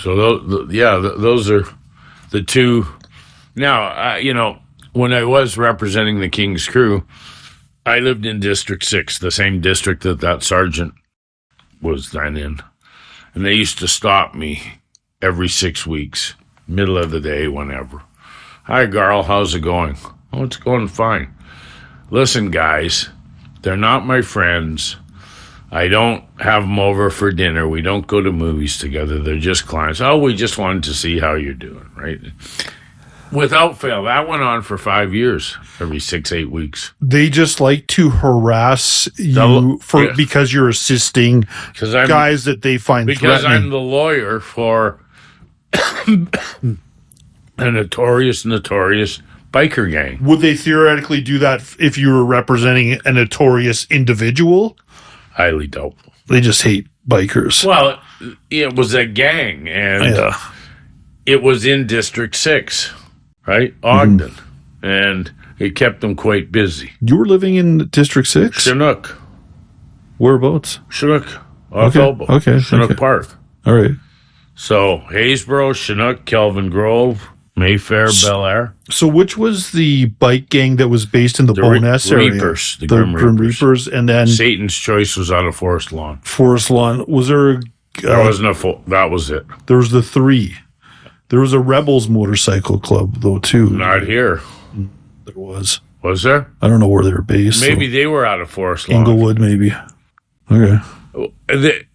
So those are the two. Now, when I was representing the King's Crew, I lived in District 6, the same district that sergeant was then in. And they used to stop me every 6 weeks, middle of the day, whenever. Hi, Garl, how's it going? Oh, it's going fine. Listen, guys, they're not my friends. I don't have them over for dinner. We don't go to movies together. They're just clients. Oh, we just wanted to see how you're doing, right? Without fail, that went on for 5 years, every 6-8 weeks. They just like to harass you because you're assisting guys that they find threatening. Because I'm the lawyer for a notorious biker gang. Would they theoretically do that if you were representing a notorious individual? Highly doubtful. They just hate bikers. Well, it was a gang, and it was in District 6. Right? Ogden. Mm-hmm. And it kept them quite busy. You were living in District 6? Chinook. Whereabouts? Chinook. Off Elbow. Okay. Chinook Park. All right. So, Haysboro, Chinook, Kelvin Grove, Mayfair, Bel Air. So, which was the bike gang that was based in the Bowness area? Reapers. The Grim Reapers. And then Satan's Choice was out of Forest Lawn. Forest Lawn. Was there... that was it. There was the 3. There was a Rebels motorcycle club, though, too. Not here. There was. Was there? I don't know where they were based. Maybe they were out of Forest Lawn. Inglewood, maybe. Okay.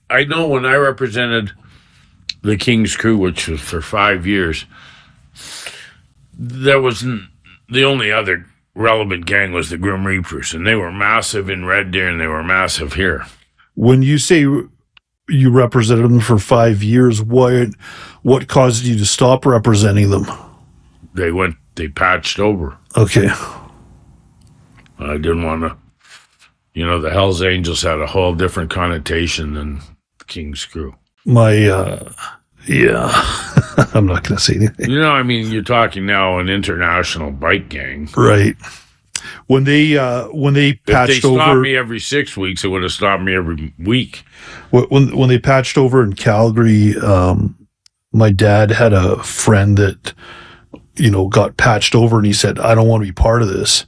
I know when I represented the King's Crew, which was for 5 years, there was the only other relevant gang was the Grim Reapers, and they were massive in Red Deer, and they were massive here. When you say you represented them for 5 years, what caused you to stop representing them? They patched over. Okay. I didn't want to, the Hells Angels had a whole different connotation than the King's Crew. I'm not going to say anything. You're talking now an international bike gang. Right. When they patched over... If they stopped me every 6 weeks, it would have stopped me every week. When they patched over in Calgary, my dad had a friend that, got patched over, and he said, I don't want to be part of this.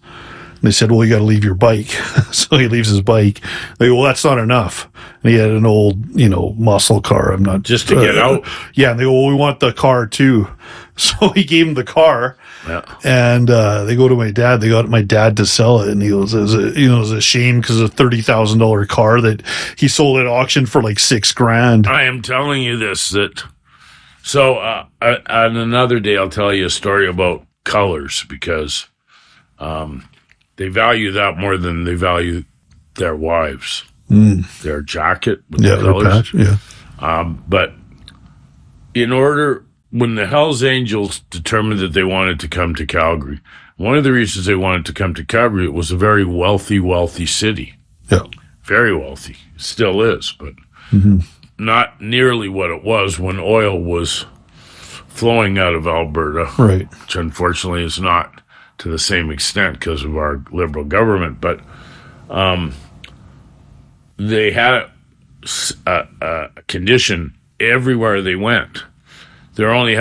And they said, well, you got to leave your bike. So he leaves his bike. They go, well, that's not enough. And he had an old, muscle car. I'm not... Just to get out? Yeah. And they go, well, we want the car too. So he gave him the car. Yeah. And they go to my dad. They got my dad to sell it. And he goes, it was a shame because it's a $30,000 car that he sold at auction for like $6,000. I am telling you this, so on another day, I'll tell you a story about colors because they value that more than they value their wives. Their jacket with the colors. But when the Hells Angels determined that they wanted to come to Calgary, one of the reasons they wanted to come to Calgary, it was a very wealthy city. Yeah. Very wealthy. Still is, but not nearly what it was when oil was flowing out of Alberta. Right. Which unfortunately is not to the same extent because of our Liberal government. But they had a condition everywhere they went. There only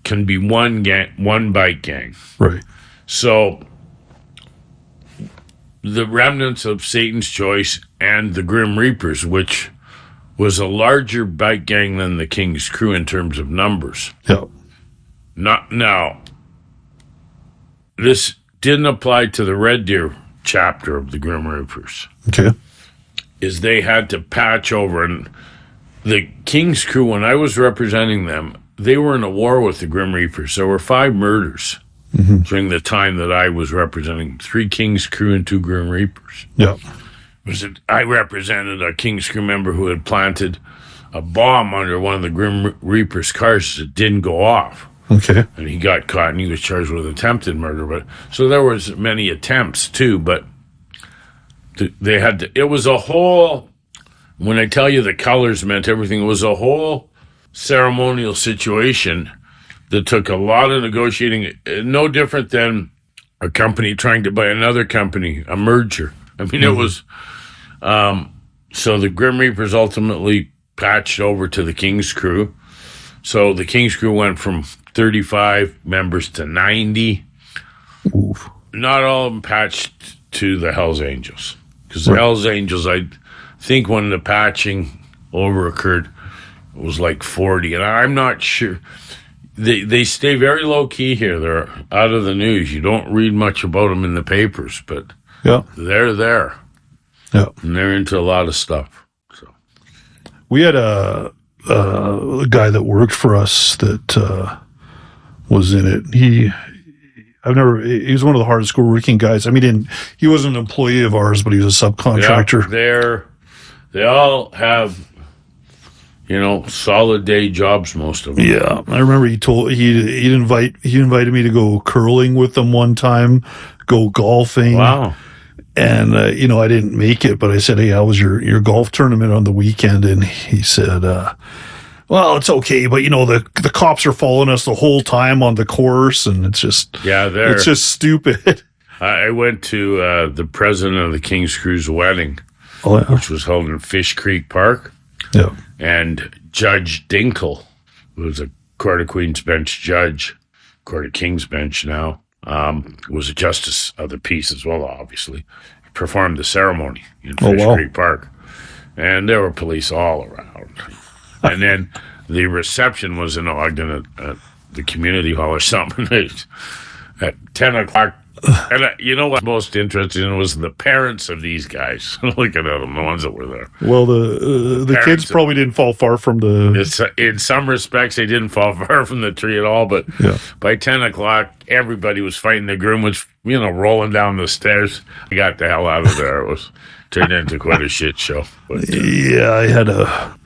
can be one bike gang. Right. So the remnants of Satan's Choice and the Grim Reapers, which was a larger bike gang than the King's Crew in terms of numbers. Yeah. Now, this didn't apply to the Red Deer chapter of the Grim Reapers. Okay. Is they had to patch over, and the King's Crew, when I was representing them, they were in a war with the Grim Reapers. There were 5 murders during the time that I was representing 3 King's Crew and 2 Grim Reapers. Yeah. I represented a King's Crew member who had planted a bomb under one of the Grim Reapers' cars that didn't go off. Okay. And he got caught, and he was charged with attempted murder. So there was many attempts, too, but they had to... It was a whole... When I tell you the colors meant everything, it was a whole ceremonial situation that took a lot of negotiating, no different than a company trying to buy another company, a merger. I mean, it was... so the Grim Reapers ultimately patched over to the King's Crew. So the King's Crew went from 35 members to 90. Oof. Not all of them patched to the Hells Angels. Because the Hells Angels, I think when the patching over occurred, it was like 40. And I'm not sure. They stay very low-key here. They're out of the news. You don't read much about them in the papers, but they're there. Yeah. And they're into a lot of stuff. So we had a guy that worked for us that was in it. He was one of the hardest working guys. I mean, he wasn't an employee of ours, but he was a subcontractor. Yeah, they all have, solid day jobs, most of them. Yeah. I remember he'd invited me to go curling with them one time, go golfing. Wow. And, I didn't make it, but I said, hey, how was your golf tournament on the weekend? And he said, well, it's okay, but the cops are following us the whole time on the course, and it's just it's just stupid. I went to the president of the King's Crew's wedding, which was held in Fish Creek Park. Yeah, and Judge Dinkle, who was a Court of Queen's Bench judge, Court of King's Bench now, was a justice of the peace as well. Obviously, he performed the ceremony in Fish Creek Park, and there were police all around. And then the reception was in Ogden at the community hall or something at 10 o'clock. And you know what's most interesting was the parents of these guys. Looking at them, the ones that were there. Well, the kids probably didn't fall far from the... In some respects, they didn't fall far from the tree at all, but by 10 o'clock, everybody was fighting. The groom was, rolling down the stairs. I got the hell out of there. It was turned into quite a shit show. But, I had a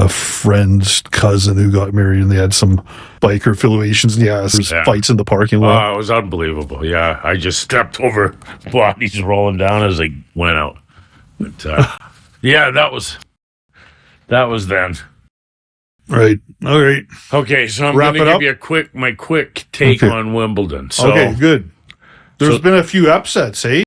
friend's cousin who got married, and they had some biker affiliations, and there was fights in the parking lot. Oh, it was unbelievable. Yeah, I just stepped over bodies rolling down as they went out. But that was then. Right. All right. Okay, so I'm going to give you my quick take on Wimbledon. So, okay, good. There's been a few upsets, eh?